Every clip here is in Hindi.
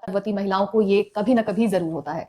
गर्भवती महिलाओं को ये कभी ना कभी जरूर होता है।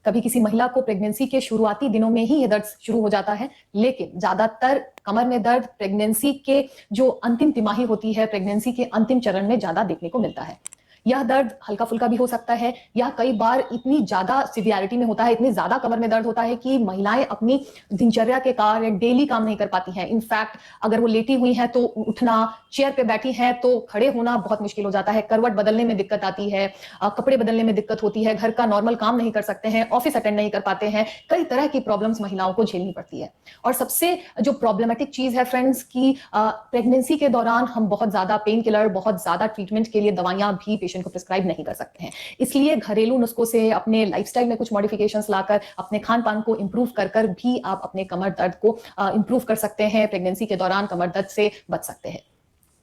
कभी किसी महिला को प्रेगनेंसी के शुरुआती दिनों में ही ये दर्द शुरू हो जाता है, लेकिन ज्यादातर कमर में दर्द प्रेगनेंसी के जो अंतिम तिमाही होती है, प्रेगनेंसी के अंतिम चरण में ज्यादा देखने को मिलता है। यह दर्द हल्का फुल्का भी हो सकता है या कई बार इतनी ज्यादा सिवियरिटी में होता है, इतनी ज्यादा कमर में दर्द होता है कि महिलाएं अपनी दिनचर्या के कार्य डेली काम नहीं कर पाती हैं। इनफैक्ट अगर वो लेटी हुई हैं तो उठना, चेयर पे बैठी हैं तो खड़े होना बहुत मुश्किल हो जाता है, करवट बदलने में दिक्कत आती है, कपड़े बदलने में दिक्कत होती है, घर का नॉर्मल काम नहीं कर सकते हैं, ऑफिस अटेंड नहीं कर पाते हैं, कई तरह की प्रॉब्लम्स महिलाओं को झेलनी पड़ती है। और सबसे जो प्रॉब्लमेटिक चीज है फ्रेंड्स की प्रेगनेंसी के दौरान हम बहुत ज्यादा पेन किलर, बहुत ज्यादा ट्रीटमेंट के लिए दवाइयां भी पेशेंट को प्रिस्क्राइब नहीं कर सकते हैं। इसलिए घरेलू नुस्खों से, अपने लाइफस्टाइल में कुछ मॉडिफिकेशंस लाकर, अपने खान पान को इंप्रूव कर भी आप अपने कमर दर्द को इंप्रूव कर सकते हैं, प्रेगनेंसी के दौरान कमर दर्द से बच सकते हैं।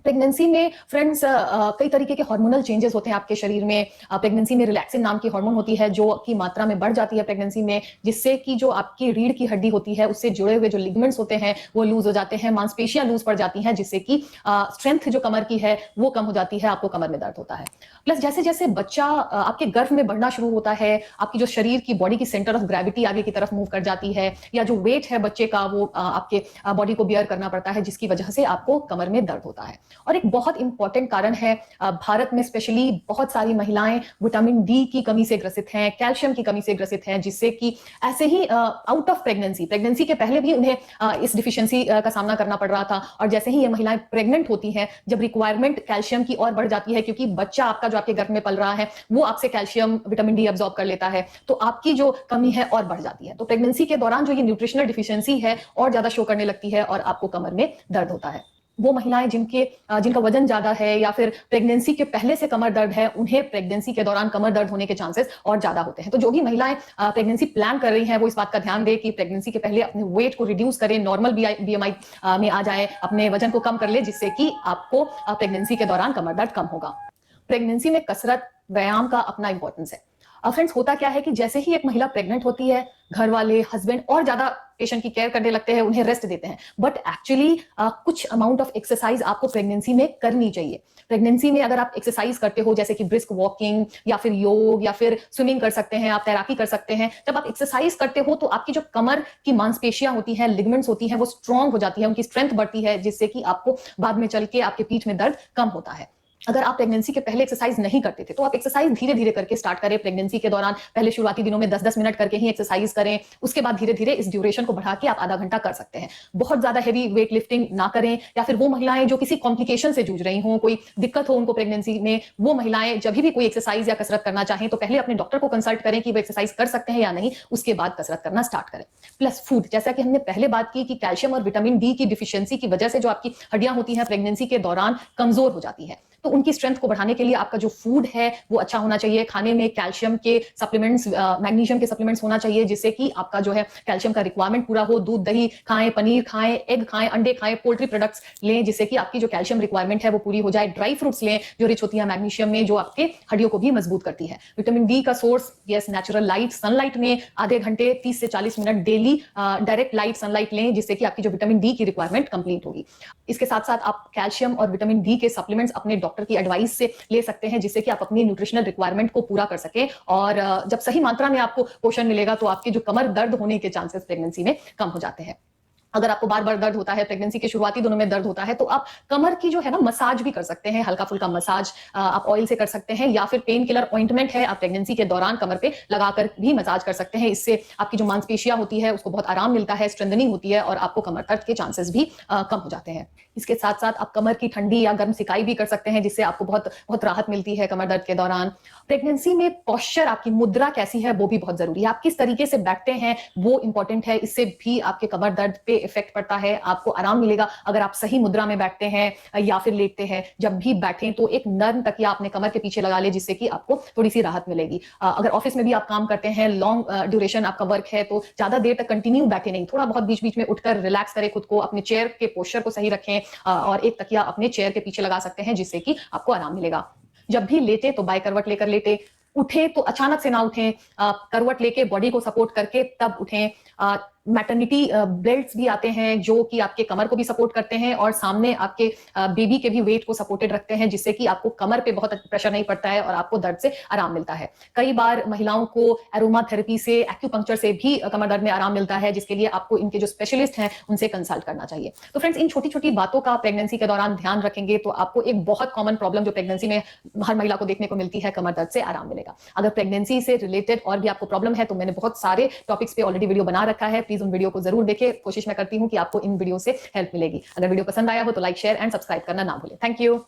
प्रेगनेंसी में फ्रेंड्स कई तरीके के हार्मोनल चेंजेस होते हैं आपके शरीर में। प्रेगनेंसी में रिलैक्सिन नाम की हार्मोन होती है जो की मात्रा में बढ़ जाती है प्रेगनेंसी में, जिससे कि जो आपकी रीढ़ की हड्डी होती है उससे जुड़े हुए जो लिगमेंट्स होते हैं वो लूज हो जाते हैं, मांसपेशियां लूज पड़ जाती हैं, जिससे कि स्ट्रेंथ जो कमर की है वो कम हो जाती है, आपको कमर में दर्द होता है। प्लस जैसे जैसे बच्चा आपके गर्भ में बढ़ना शुरू होता है, आपकी जो शरीर की बॉडी की सेंटर ऑफ ग्रेविटी आगे की तरफ मूव कर जाती है, या जो वेट है बच्चे का वो आपके बॉडी को बियर करना पड़ता है, जिसकी वजह से आपको कमर में दर्द होता है। और एक बहुत इंपॉर्टेंट कारण है, भारत में स्पेशली बहुत सारी महिलाएं विटामिन डी की कमी से ग्रसित हैं, कैल्शियम की कमी से ग्रसित हैं, जिससे कि ऐसे ही आउट ऑफ प्रेगनेंसी के पहले भी उन्हें इस डिफिशियंसी का सामना करना पड़ रहा था। और जैसे ही ये महिलाएं प्रेग्नेंट होती हैं, जब रिक्वायरमेंट कैल्शियम की और बढ़ जाती है, क्योंकि बच्चा आपका जो आपके गर्भ में पल रहा है वो आपसे कैल्शियम, विटामिन डी अब्सॉर्ब कर लेता है, तो आपकी जो कमी है और बढ़ जाती है। तो प्रेगनेंसी के दौरान जो ये न्यूट्रिशनल डिफिशियंसी है और ज्यादा शो करने लगती है और आपको कमर में दर्द होता है। वो महिलाएं जिनका वजन ज्यादा है या फिर प्रेगनेंसी के पहले से कमर दर्द है, उन्हें प्रेगनेंसी के दौरान कमर दर्द होने के चांसेस और ज्यादा होते हैं। तो जो भी महिलाएं प्रेगनेंसी प्लान कर रही हैं वो इस बात का ध्यान दें कि प्रेगनेंसी के पहले अपने वेट को रिड्यूस करें, नॉर्मल बीएमआई में आ जाए, अपने वजन को कम कर ले, जिससे कि आपको प्रेगनेंसी के दौरान कमर दर्द कम होगा। प्रेगनेंसी में कसरत, व्यायाम का अपना इंपॉर्टेंस है। फ्रेंड्स, होता क्या है कि जैसे ही एक महिला प्रेग्नेंट होती है, घर वाले, हस्बैंड और ज्यादा पेशेंट की केयर करने लगते हैं, उन्हें रेस्ट देते हैं। बट एक्चुअली कुछ अमाउंट ऑफ एक्सरसाइज आपको प्रेगनेंसी में करनी चाहिए। प्रेगनेंसी में अगर आप एक्सरसाइज करते हो, जैसे कि ब्रिस्क वॉकिंग या फिर योग या फिर स्विमिंग कर सकते हैं, आप तैराकी कर सकते हैं, जब आप एक्सरसाइज करते हो तो आपकी जो कमर की मांसपेशियां होती हैं, लिगमेंट्स होती हैं, वो स्ट्रांग हो जाती है, उनकी स्ट्रेंथ बढ़ती है, जिससे कि आपको बाद में चल के आपके पीठ में दर्द कम होता है। अगर आप प्रेगनेंसी के पहले एक्सरसाइज नहीं करते थे तो आप एक्सरसाइज धीरे धीरे करके स्टार्ट करें। प्रेगनेंसी के दौरान पहले शुरुआती दिनों में 10-10 मिनट करके ही एक्सरसाइज करें, उसके बाद धीरे धीरे इस ड्यूरेशन को बढ़ा के आप आधा घंटा कर सकते हैं। बहुत ज्यादा हेवी वेट लिफ्टिंग ना करें, या फिर वो महिलाएं जो किसी कॉम्प्लिकेशन से जूझ रही हों, कोई दिक्कत हो उनको प्रेगनेंसी में, वो महिलाएं जब भी कोई एक्सरसाइज या कसरत करना चाहें तो पहले अपने डॉक्टर को कंसल्ट करें कि वो एक्सरसाइज कर सकते हैं या नहीं, उसके बाद कसरत करना स्टार्ट करें। प्लस फूड, जैसा कि हमने पहले बात की कि कैल्शियम और विटामिन डी की डिफिशियंसी की वजह से जो आपकी हड्डियां होती हैं प्रेगनेंसी के दौरान कमजोर हो जाती है, तो उनकी स्ट्रेंथ को बढ़ाने के लिए आपका जो फूड है वो अच्छा होना चाहिए। खाने में कैल्शियम के सप्लीमेंट्स, मैग्नीशियम के सप्लीमेंट्स होना चाहिए, जिससे कि आपका जो है कैल्शियम का रिक्वायरमेंट पूरा हो। दूध, दही खाएं, पनीर खाएं, एग खाएं, अंडे खाएं, पोल्ट्री प्रोडक्ट्स लें, जिससे कि आपकी जो कैल्शियम रिक्वायरमेंट है वो पूरी हो जाए। ड्राई फ्रूट्स लें जो रिच होती है मैग्नीशियम में, जो आपके हड्डियों को भी मजबूत करती है। विटामिन डी का source, yes, natural light, sunlight में आधे घंटे 30 से 40 minute daily direct light sunlight लें, जिससे कि आपकी जो विटामिन डी की रिक्वायरमेंट कंप्लीट होगी। इसके साथ साथ आप कैल्शियम और विटामिन डी के सप्लीमेंट्स अपने डॉक्टर की एडवाइस से ले सकते हैं, जिससे कि आप अपनी न्यूट्रिशनल रिक्वायरमेंट को पूरा कर सकें। और जब सही मात्रा में आपको पोषण मिलेगा तो आपकी जो कमर दर्द होने के चांसेस प्रेगनेंसी में कम हो जाते हैं। अगर आपको बार बार दर्द होता है, प्रेगनेंसी के शुरुआती दिनों में दर्द होता है, तो आप कमर की जो है ना मसाज भी कर सकते हैं, हल्का फुल्का मसाज आप ऑयल से कर सकते हैं, या फिर पेन किलर ऑइंटमेंट है आप प्रेगनेंसी के दौरान कमर पे लगाकर भी मसाज कर सकते हैं। इससे आपकी जो मांसपेशियां होती है उसको बहुत आराम मिलता है, स्ट्रेंथनिंग होती है और आपको कमर दर्द के चांसेस भी कम हो जाते हैं। इसके साथ साथ आप कमर की ठंडी या गर्म सिकाई भी कर सकते हैं, जिससे आपको बहुत बहुत राहत मिलती है कमर दर्द के दौरान। प्रेगनेंसी में पोस्चर, आपकी मुद्रा कैसी है वो भी बहुत जरूरी है। आप किस तरीके से बैठते हैं वो इंपॉर्टेंट है, इससे भी आपके कमर दर्द पे इफेक्ट पड़ता है, आपको आराम मिलेगा अगर आप सही मुद्रा में बैठते हैं या फिर लेटते हैं। जब भी बैठें तो एक नर्म तकिया अपने कमर के पीछे लगा ले, जिससे कि आपको थोड़ी सी राहत मिलेगी। अगर ऑफिस में भी आप काम करते हैं, लॉन्ग ड्यूरेशन आपका वर्क है, तो ज्यादा देर तक कंटिन्यू बैठे नहीं, थोड़ा बहुत बीच बीच में उठकर रिलैक्स करें खुद को, अपने चेयर के पोस्चर को सही रखें और एक तकिया अपने चेयर के पीछे लगा सकते हैं, जिससे कि आपको आराम मिलेगा। जब भी लेटे तो बाय करवट लेकर लेटे, उठे तो अचानक से ना उठें, करवट लेके बॉडी को सपोर्ट करके तब उठें। मैटरनिटी बेल्ट्स भी आते हैं जो कि आपके कमर को भी सपोर्ट करते हैं और सामने आपके बेबी के भी वेट को सपोर्टेड रखते हैं, जिससे कि आपको कमर पे बहुत प्रेशर नहीं पड़ता है और आपको दर्द से आराम मिलता है। कई बार महिलाओं को एरोमा थेरेपी से, एक्यूपंक्चर से भी कमर दर्द में आराम मिलता है, जिसके लिए आपको इनके जो स्पेशलिस्ट हैं उनसे कंसल्ट करना चाहिए। तो फ्रेंड्स, इन छोटी छोटी बातों का प्रेगनेंसी के दौरान ध्यान रखेंगे तो आपको एक बहुत कॉमन प्रॉब्लम जो प्रेगनेंसी में हर महिला को देखने को मिलती है, कमर दर्द से आराम मिलेगा। अगर प्रेगनेंसी से रिलेटेड और भी आपको प्रॉब्लम है तो मैंने बहुत सारे टॉपिक्स पे ऑलरेडी वीडियो बना रखा है, प्लीज उन वीडियो को जरूर देखें। कोशिश मैं करती हूं कि आपको इन वीडियो से हेल्प मिलेगी। अगर वीडियो पसंद आया हो तो लाइक, शेयर एंड सब्सक्राइब करना ना भूलें। Thank you.